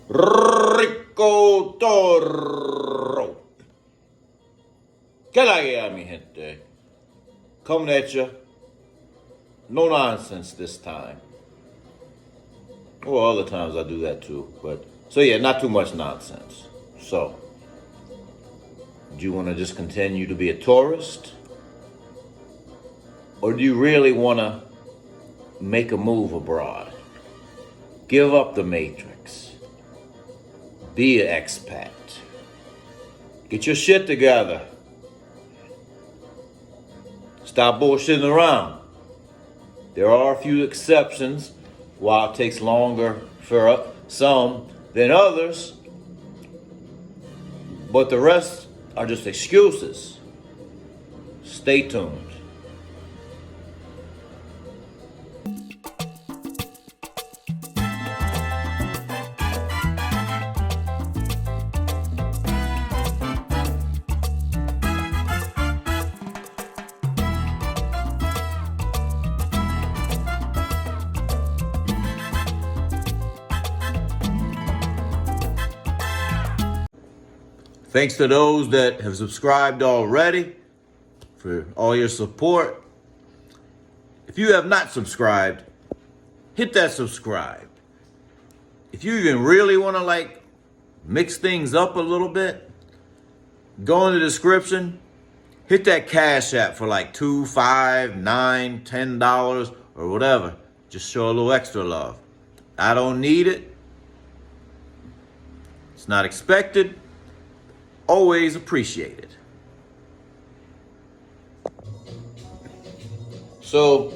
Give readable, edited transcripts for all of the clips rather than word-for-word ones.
rico.toro. ¿Qué la que mi gente? Coming at you. No nonsense this time. Well, other times I do that too. So yeah, not too much nonsense. So, do you want to just continue to be a tourist? Or do you really want to make a move abroad? Give up the matrix. Be an expat. Get your shit together. Stop bullshitting around. There are a few exceptions, while it takes longer for some than others, but the rest are just excuses. Stay tuned. Thanks to those that have subscribed already for all your support. If you have not subscribed, hit that subscribe. If you even really want to mix things up a little bit, go in the description, hit that Cash App for $2, $5, $9, $10 or whatever. Just show a little extra love. I don't need it. It's not expected. Always appreciated. So,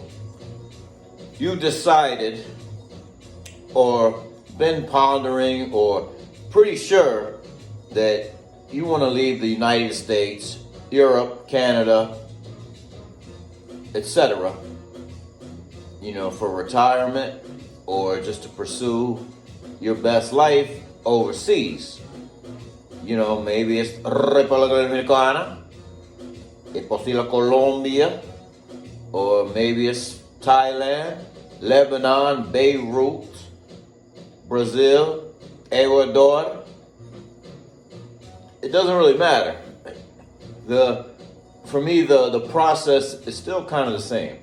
you decided or been pondering or pretty sure that you want to leave the United States, Europe, Canada, etc., for retirement or just to pursue your best life overseas. Maybe it's República Dominicana, it's posible Colombia, or maybe it's Thailand, Lebanon, Beirut, Brazil, Ecuador. It doesn't really matter. For me, the process is still kind of the same.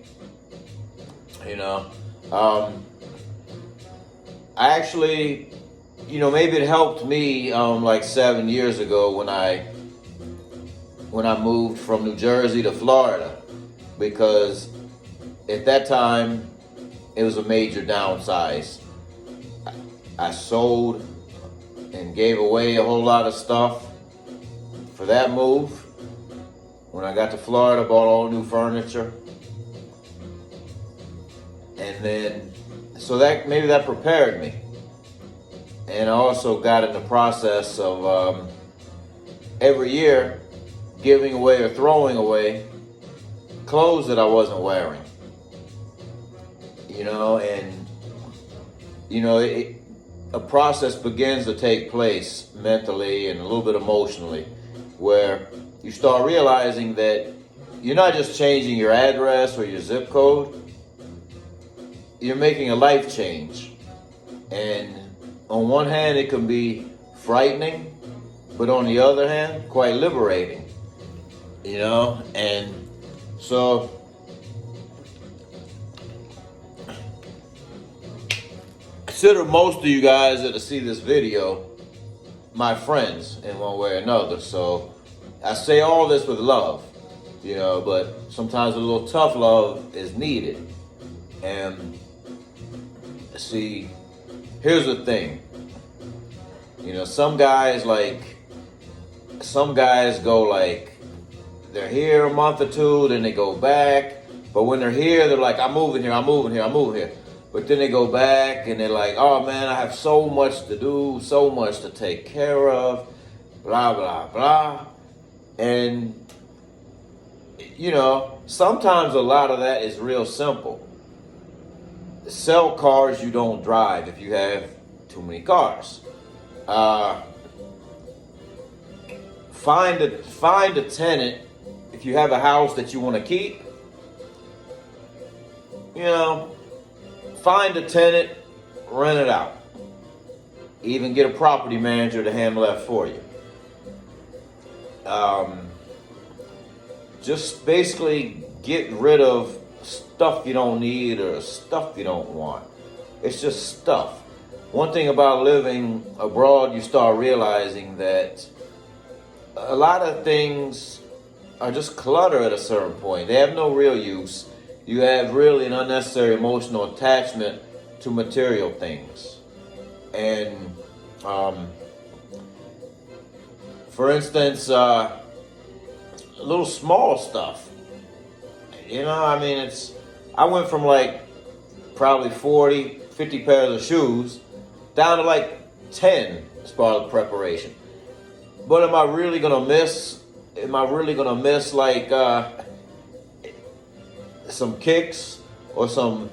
I actually, maybe it helped me 7 years ago when I moved from New Jersey to Florida, because at that time it was a major downsize. I sold and gave away a whole lot of stuff for that move. When I got to Florida, bought all new furniture, and then so that maybe that prepared me. And I also got in the process of every year giving away or throwing away clothes that I wasn't wearing. A process begins to take place mentally and a little bit emotionally, where you start realizing that you're not just changing your address or your zip code, you're making a life change. And on one hand, it can be frightening, but on the other hand, quite liberating, and so consider most of you guys that see this video my friends in one way or another. So I say all this with love, but sometimes a little tough love is needed. And see, here's the thing. Some guys go they're here a month or two, then they go back. But when they're here, they're like, I'm moving here. But then they go back and they're like, oh man, I have so much to do, so much to take care of, blah, blah, blah. And, sometimes a lot of that is real simple. Sell cars you don't drive if you have too many cars. Find a tenant if you have a house that you want to keep. Find a tenant, rent it out. even get a property manager to handle that for you. Just basically get rid of stuff you don't need or stuff you don't want. It's just stuff. One thing about living abroad, you start realizing that a lot of things are just clutter at a certain point. They have no real use. You have really an unnecessary emotional attachment to material things. And for instance, little small stuff. I mean, I went from like probably 40, 50 pairs of shoes down to like 10 as part of the preparation. But am I really gonna miss like some kicks or some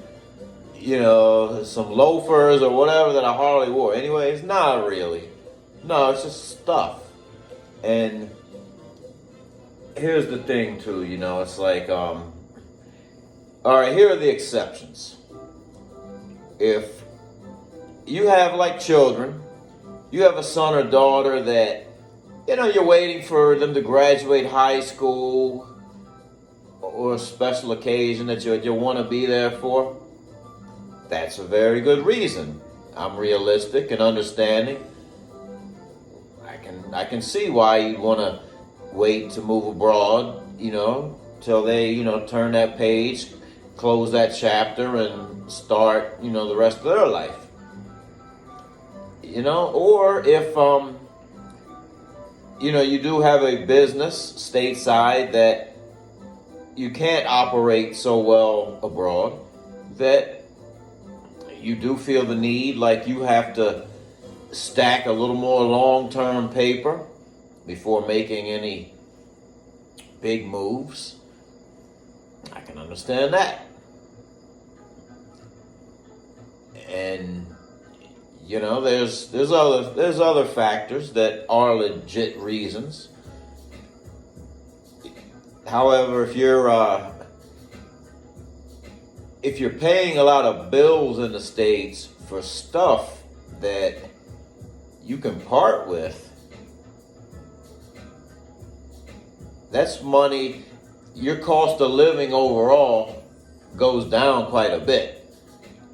loafers or whatever that I hardly wore? Anyways, not really. No, it's just stuff. And here's the thing too, it's like, all right, here are the exceptions. If you have like children, you have a son or daughter that, you're waiting for them to graduate high school or a special occasion that you want to be there for, that's a very good reason. I'm realistic and understanding. I can see why you want to wait to move abroad, till they, turn that page, close that chapter, and start, the rest of their life. Or if, you do have a business stateside that you can't operate so well abroad, that you do feel the need, like you have to stack a little more long-term paper before making any big moves. I can understand that. And there's other factors that are legit reasons. However, if you're paying a lot of bills in the States for stuff that you can part with, that's money. Your cost of living overall goes down quite a bit.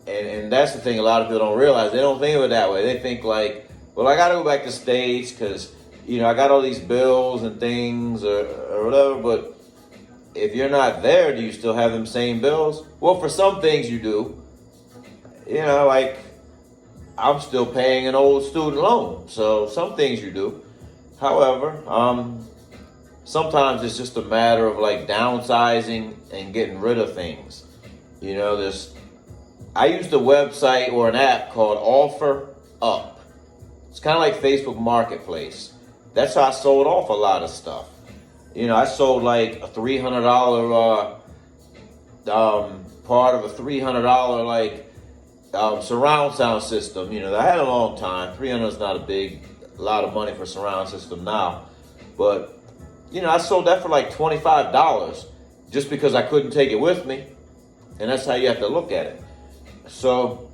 And that's the thing a lot of people don't realize. They don't think of it that way. They think like, well, I got to go back to the States because, I got all these bills and things or whatever. But if you're not there, do you still have them same bills? Well, for some things you do. Like I'm still paying an old student loan. So some things you do. However, sometimes it's just a matter of like downsizing and getting rid of things. I used a website or an app called OfferUp. It's kind of like Facebook Marketplace. That's how I sold off a lot of stuff. I sold like a $300 part of a $300 surround sound system. I had a long time. $300 is not a lot of money for surround system now, but I sold that for like $25 just because I couldn't take it with me, and that's how you have to look at it. So,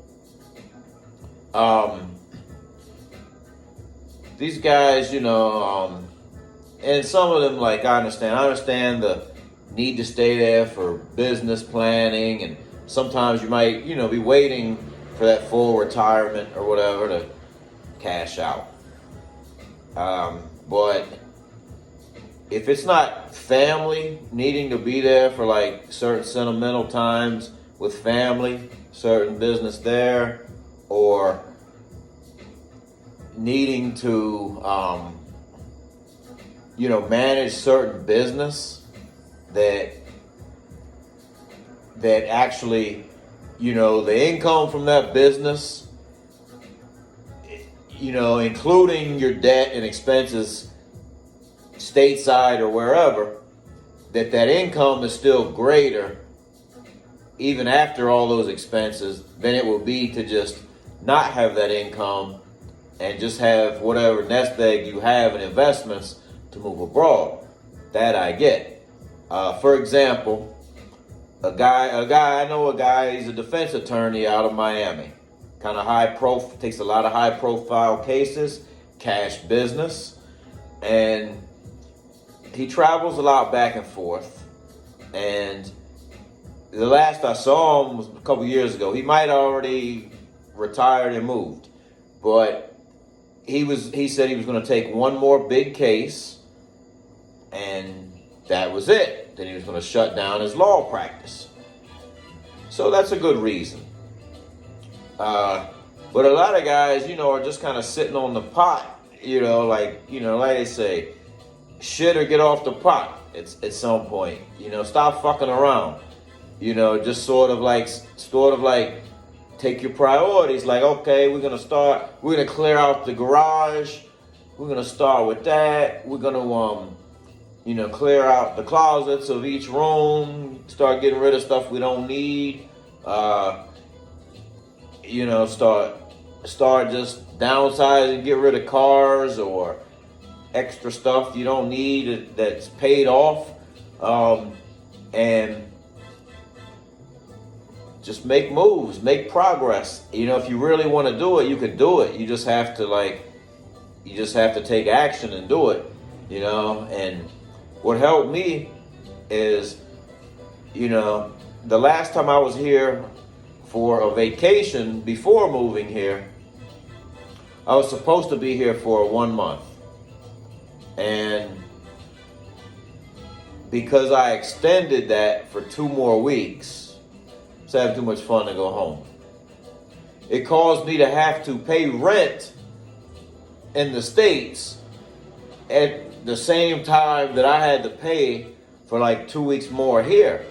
these guys, and some of them, like, I understand the need to stay there for business planning, and sometimes you might, be waiting for that full retirement or whatever to cash out. But if it's not family needing to be there for like certain sentimental times with family, certain business there, or needing to, manage certain business that actually, the income from that business, including your debt and expenses stateside or wherever, that income is still greater even after all those expenses than it will be to just not have that income and just have whatever nest egg you have in investments to move abroad. That I get. For example, I know a guy, he's a defense attorney out of Miami. kind of takes a lot of high profile cases, cash business, and he travels a lot back and forth. And the last I saw him was a couple years ago. He might already retired and moved, but he said he was going to take one more big case, and that was it. Then he was going to shut down his law practice. So that's a good reason. But a lot of guys, are just kind of sitting on the pot, like they say, shit or get off the pot. It's at some point, stop fucking around, just sort of like take your priorities. Like, okay, we're going to clear out the garage. We're going to start with that. We're going to, clear out the closets of each room, start getting rid of stuff we don't need. Start just downsizing, get rid of cars or extra stuff you don't need that's paid off, and just make moves, make progress. If you really want to do it, you can do it. You just have to take action and do it. And what helped me is, the last time I was here for a vacation before moving here, I was supposed to be here for 1 month. And because I extended that for 2 more weeks, I was having too much fun to go home. It caused me to have to pay rent in the States at the same time that I had to pay for like 2 weeks more here.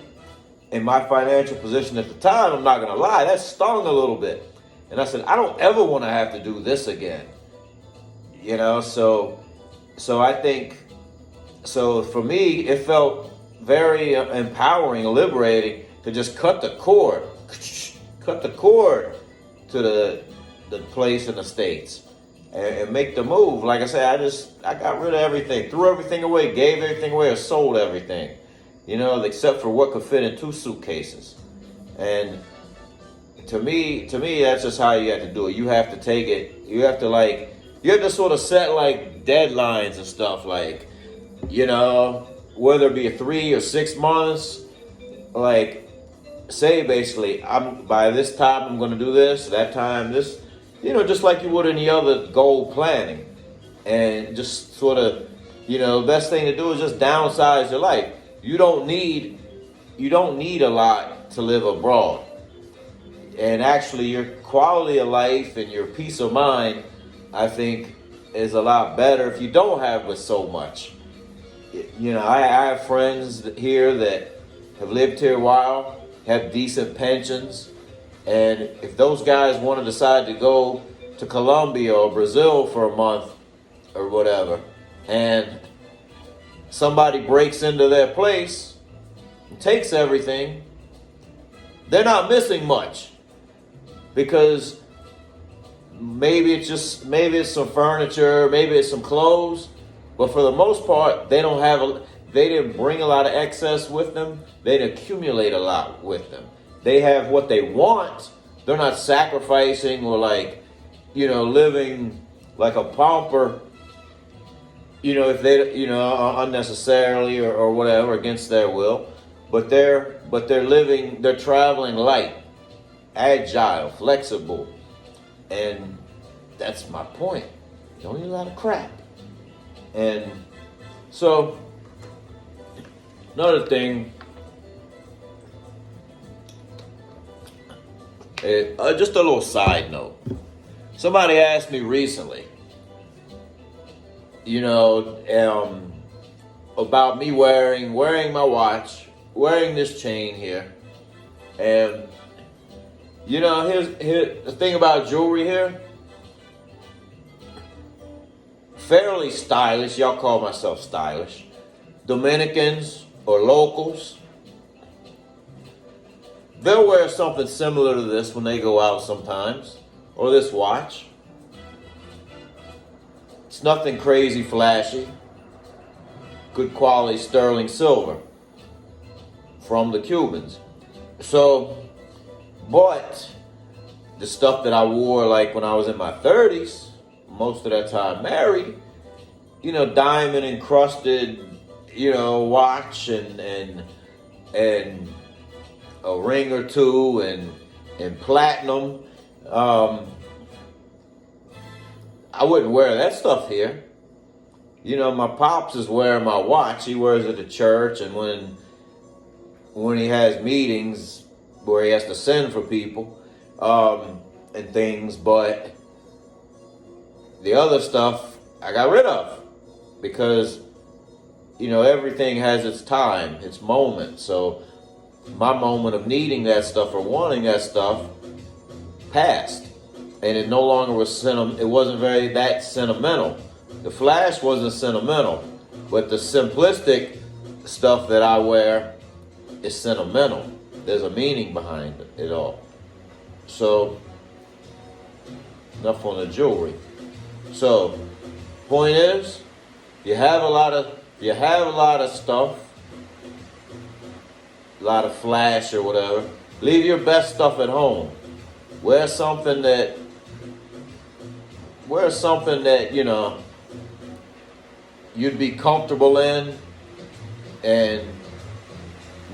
In my financial position at the time, I'm not going to lie, that stung a little bit. And I said, I don't ever want to have to do this again. So I think, for me, it felt very empowering, liberating to just cut the cord to the place in the States and make the move. Like I said, I got rid of everything, threw everything away, gave everything away, or sold everything, except for what could fit in 2 suitcases. And to me, that's just how you have to do it. You have to take it. You have to sort of set like deadlines and stuff, like, whether it be 3 or 6 months, like say basically, by this time I'm going to do this, that time this, just like you would any other goal planning. And just sort of, the best thing to do is just downsize your life. You don't need a lot to live abroad. And actually your quality of life and your peace of mind, I think, is a lot better if you don't have with so much. I have friends here that have lived here a while, have decent pensions, and if those guys want to decide to go to Colombia or Brazil for a month or whatever, and somebody breaks into their place and takes everything, they're not missing much, because maybe it's some furniture, maybe it's some clothes, but for the most part, they didn't bring a lot of excess with them. They didn't accumulate a lot with them. They have what they want. They're not sacrificing or living like a pauper, if they, unnecessarily or whatever, against their will. But they're traveling light, agile, flexible. And that's my point. You don't need a lot of crap. And so, another thing, just a little side note. Somebody asked me recently, about me wearing my watch, wearing this chain here. And, here's the thing about jewelry here. Fairly stylish. Y'all call myself stylish. Dominicans or locals, they'll wear something similar to this when they go out sometimes. Or this watch. It's nothing crazy flashy. Good quality sterling silver from the Cubans. So, but the stuff that I wore like when I was in my 30s, most of that time married, diamond encrusted, watch and a ring or two and platinum. I wouldn't wear that stuff here. My pops is wearing my watch. He wears it at church, and when he has meetings where he has to send for people and things. But the other stuff I got rid of because everything has its time, its moment. So my moment of needing that stuff or wanting that stuff passed, and it no longer was it wasn't very that sentimental. The flash wasn't sentimental, but the simplistic stuff that I wear is sentimental. There's a meaning behind it all. So enough on the jewelry. So point is, you have a lot of stuff, a lot of flash or whatever. Leave your best stuff at home. Wear something that you'd be comfortable in and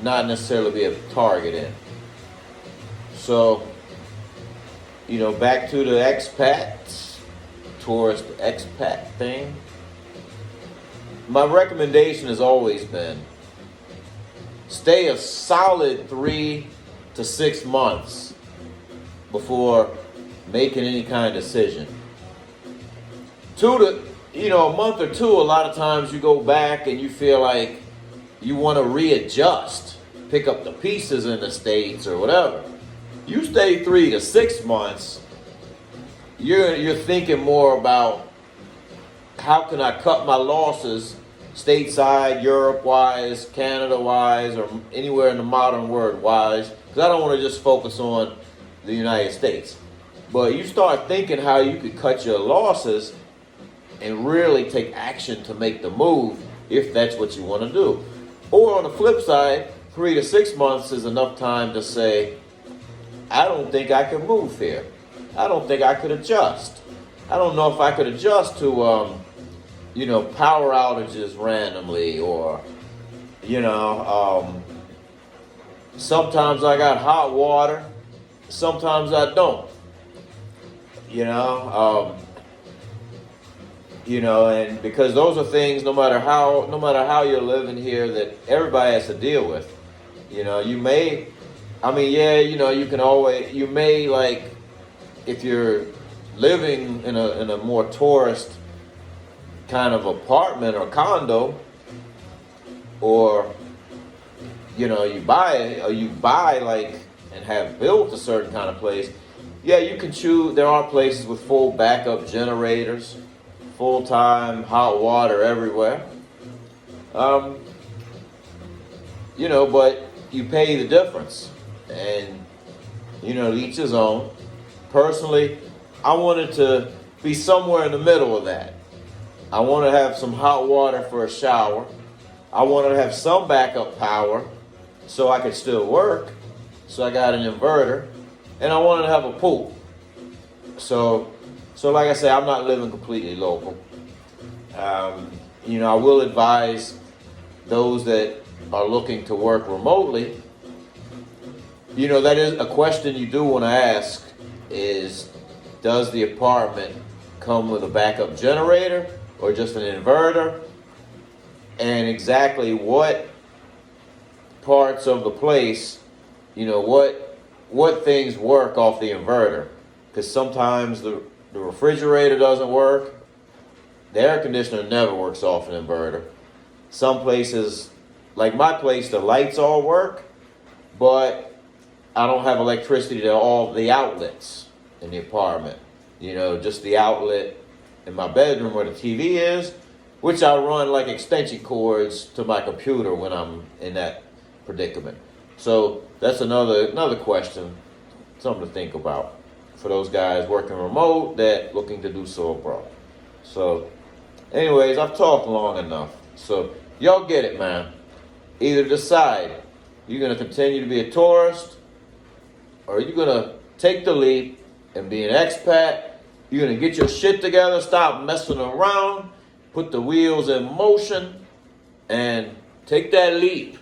not necessarily be a target in. So, back to the expats, tourist expat thing. My recommendation has always been stay a solid 3 to 6 months before making any kind of decision. A month or two, a lot of times you go back and you feel like you want to readjust, pick up the pieces in the States or whatever. You stay 3 to 6 months, you're thinking more about how can I cut my losses stateside, Europe-wise, Canada-wise, or anywhere in the modern world-wise, because I don't want to just focus on the United States. But you start thinking how you could cut your losses and really take action to make the move if that's what you want to do. Or on the flip side, 3 to 6 months is enough time to say, I don't think I can move here. I don't think I could adjust. I don't know if I could adjust to, power outages randomly, or, sometimes I got hot water, sometimes I don't. And because those are things, no matter how you're living here, that everybody has to deal with. You may, you may, like, if you're living in a more tourist kind of apartment or condo, or you buy like and have built a certain kind of place, you can choose. There are places with full backup generators, full-time hot water everywhere. But you pay the difference, and each his own. Personally, I wanted to be somewhere in the middle of that. I want to have some hot water for a shower. I wanted to have some backup power so I could still work. So I got an inverter, and I wanted to have a pool. So like I say, I'm not living completely local. I will advise those that are looking to work remotely. That is a question you do want to ask is, does the apartment come with a backup generator or just an inverter? And exactly what parts of the place, what things work off the inverter? Because sometimes the refrigerator doesn't work. The air conditioner never works off an inverter. Some places, like my place, the lights all work, but I don't have electricity to all the outlets in the apartment. Just the outlet in my bedroom where the TV is, which I run like extension cords to my computer when I'm in that predicament. So that's another question, something to think about for those guys working remote that looking to do so abroad. So anyways, I've talked long enough. So y'all get it, man. Either decide you're going to continue to be a tourist, or you're going to take the leap and be an expat. You're going to get your shit together, stop messing around, put the wheels in motion, and take that leap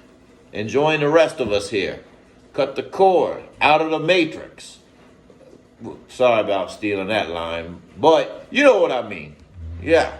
and join the rest of us here. Cut the cord out of the matrix. Sorry about stealing that line, but you know what I mean. Yeah.